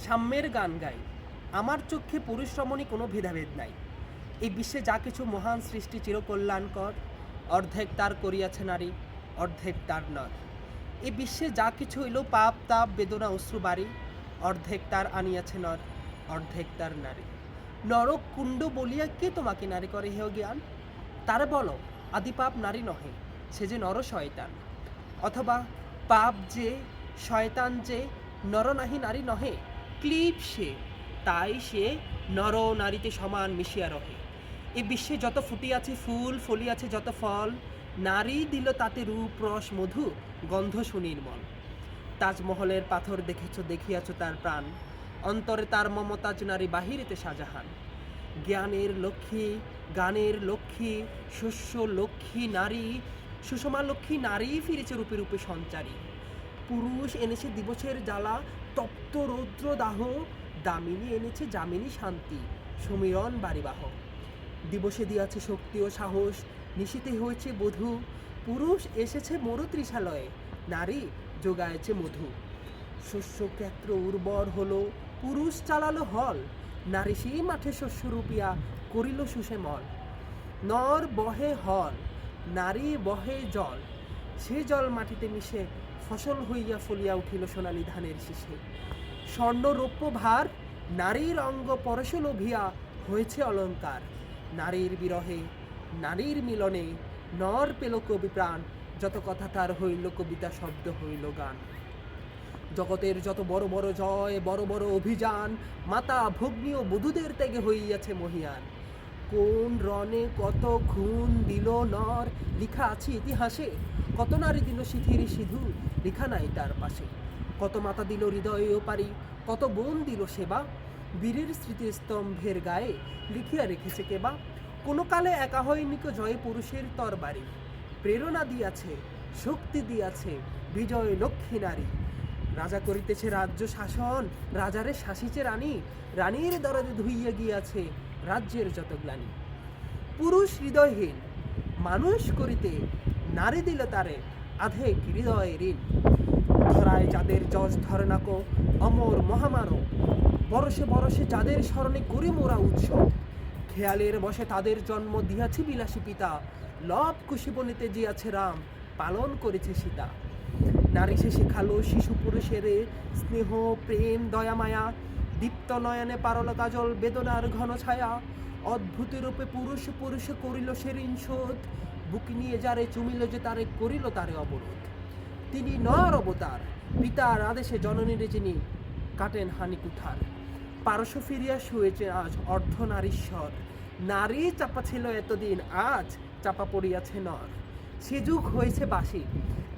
সাম্যের গান গাই। আমার চক্ষে পুরুষ রমণী কোনো ভেদাভেদ নাই। এই বিশ্বে যা কিছু মহান সৃষ্টি চিরকল্যাণকর, অর্ধেক তার করিয়াছে নারী, অর্ধেক তার নর। এই বিশ্বে যা কিছু হইল পাপ তাপ বেদনা অশ্রু বাড়ি, অর্ধেক তার আনিয়াছে নর, অর্ধেক তার নারী। নরক কুণ্ড বলিয়া কে তোমাকে নারী করে হেয় জ্ঞান? তারা বলো আদি পাপ নারী নহে, সে যে নর শয়তান। অথবা পাপ যে শয়তান যে নর নাহি নারী নহে, ক্লিপ সে, তাই সে নর নারীতে সমান মিশিয়া রহে। এ বিশ্বে যত ফুটিয়াছে ফুল, ফলিয়াছে যত ফল, নারী দিল তাতে রূপ রস মধু, গন্ধ সুনির্মল। তাজমহলের পাথর দেখেছ, দেখিয়াছ তার প্রাণ, অন্তরে তার মমতাজ নারী, বাহিরেতে শাহজাহান। জ্ঞানের লক্ষ্মী, গানের লক্ষ্মী, শস্য লক্ষ্মী নারী, সুষমা লক্ষ্মী নারী ফিরেছে রূপে রূপে সঞ্চারী। পুরুষ এনেছে দিবসের জ্বালা, তপ্ত রৌদ্র দাহ, দামিনী এনেছে যামিনী শান্তি, সমীরণ বাড়িবাহ। দিবসে দিয়াছে শক্তি ও সাহস, নিশীতে হয়েছে বধূ, পুরুষ এসেছে মরুতৃষালয়ে, নারী যোগায়েছে মধু। শস্যক্ষেত্র উর্বর হলো, পুরুষ চালালো হল, নারী সেই মাঠে শস্য রূপিয়া করিল সুষেমল। নর বহে হল, নারী বহে জল, সে জল মাটিতে মিশে ফসল হইয়া ফলিয়া উঠিল সোনালী ধানের শীষে। স্বর্ণ রৌপ্য ভার, নারীর অঙ্গ পরশে লোভিয়া হয়েছে অলঙ্কার। নারীর বিরহে, নারীর মিলনে, নর পেল কবি প্রাণ, যত কথা তার হইল কবিতা, শব্দ হইল গান। জগতের যত বড় বড় জয়, বড় বড় অভিযান, মাতা ভগ্নী ও বধূদের ত্যাগে হইয়াছে মহিয়ান। কোন রণে কত খুন দিল নর, লিখা আছে ইতিহাসে, কত নারী দিল সিথির সিধু, লিখা নাই তার পাশে। কত মাতা দিল হৃদয়ে পারি, কত বোন দিল সেবা, বীরের স্মৃতিস্তম্ভের গায়ে লিখিয়া রেখেছে কেবা। কোনো কালে একা হয়নি কো জয় পুরুষের তরবারি, প্রেরণা দিয়াছে, শক্তি দিয়াছে বিজয় লক্ষ্মী নারী। রাজা করিতেছে রাজ্য শাসন, রাজারে শাসিছে রানী, রানীর দরদে ধুইয়া গিয়াছে রাজ্যের যত গ্লানি। পুরুষ হৃদয়হীন মানুষ করিতে, নারী দিল তারে আধেক হৃদয় ঋণ। ধরায় যাদের যশ ধরে নাকো, অমর মহামানব, বরসে বরসে যাদের স্মরণে করি মোরা উৎসব। খেয়ালের বসে তাদের জন্ম দিয়াছে বিলাসী পিতা, লব খুশি বনিতে জিয়াছে রাম, পালন করেছে সীতা। নারী সে শিখালো শিশু পুরুষেরে, স্নেহ প্রেম দয়া মায়া, দীপ্ত নয়নে পারল কাজল বেদনার ঘন ছায়া। অদ্ভুত রূপে পুরুষ পুরুষে করিল সে ঋণ শোধ, বুক নিয়ে যারে চুমিল যে তারে করিল তারে অবরোধ। তিনি নর অবতার, পিতার আদেশে জননীরে যিনি কাটেন হানি কুঠার। পারশ ফিরিয়া শুয়েছে আজ অর্ধ নারীশ্বর, নারী চাপা ছিল এতদিন, আজ চাপা পড়িয়াছে নর। সে যুগ হয়েছে বাসি,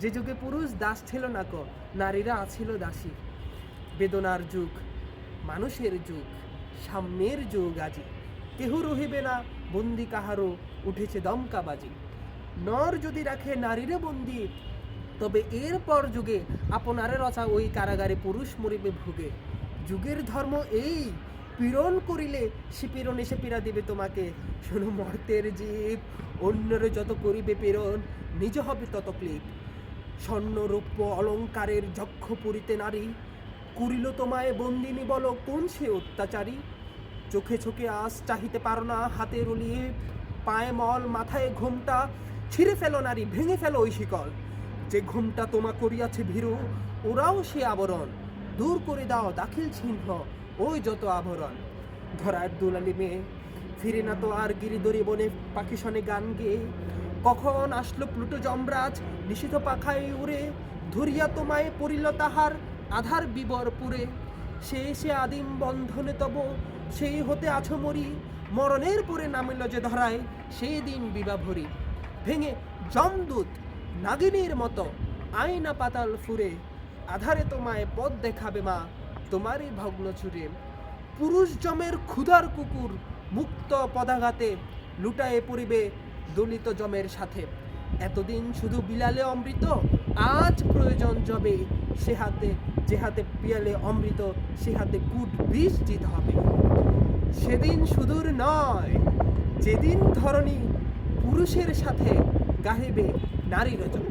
যে যুগে পুরুষ দাস ছিল না কো, নারীরা আছিল দাসী। বেদনার যুগ, মানুষের যুগ, সাম্যের যুগ আজি, কেহ রহিবে না বন্দি কাহারও, উঠেছে দমকাবাজি। নর যদি রাখে নারীরে বন্দি, তবে এরপর যুগে আপনারে রচা ওই কারাগারে পুরুষ মরিবে ভুগে। যুগের ধর্ম এই, পীড়ন করিলে সে পীড়ন এসে পীড়া দিবে তোমাকে। শোনো মর্তের জীব, অন্যরে যত করিবে পীড়ন, নিজ হবে তত ক্লিপ। স্বর্ণ রৌপ্য অলঙ্কারের যক্ষ পুরিতে নারী, করিল তোমায় বন্দিনী বলো কোন সে অত্যাচারী। চোখে চোখে আজ চাহিতে পারো না, হাতে রলিয়ে পায়ে মল, মাথায় ঘোমটা, ছিঁড়ে ফেলো নারী, ভেঙে ফেলো ওই শিকল। যে ঘোমটা তোমা করিয়াছে ভীরু, ওরাও সে আবরণ, দূর করে দাও দাখিল চিহ্ন ওই যত আভরণ। ধরার দুলালি মেয়ে ফিরে না তো আর গিরিদরি বনে পাখি শনে গান গেয়ে। কখন আসলো প্লুটো যমরাজ নিষিদ্ধ পাখায় উড়ে, ধরিয়া তোমায় পড়িল তাহার আধার বিবর পুরে। সে সে আদিম বন্ধনে তব সেই হতে আছো মরি, মরণের পরে নামিল যে ধরায় সেই দিন বিবাভরি। ভেঙে যমদূত নাগিনীর মতো আয়না পাতাল ফুরে, আধারে তোমায় পথ দেখাবে মা তোমারই ভগ্ন চুরে। পুরুষ জমের ক্ষুধার কুকুর মুক্ত পদাঘাতে, লুটায়ে পড়িবে দলিত জমের সাথে। এতদিন শুধু বিলালে অমৃত, আজ প্রয়োজন জবে সে হাতে, যে হাতে পিয়ালে অমৃত সে হাতে কুট বিষ জিত হবে। সেদিন সুদূর নয়, যেদিন ধরণী পুরুষের সাথে গাহিবে নারীর জন্য।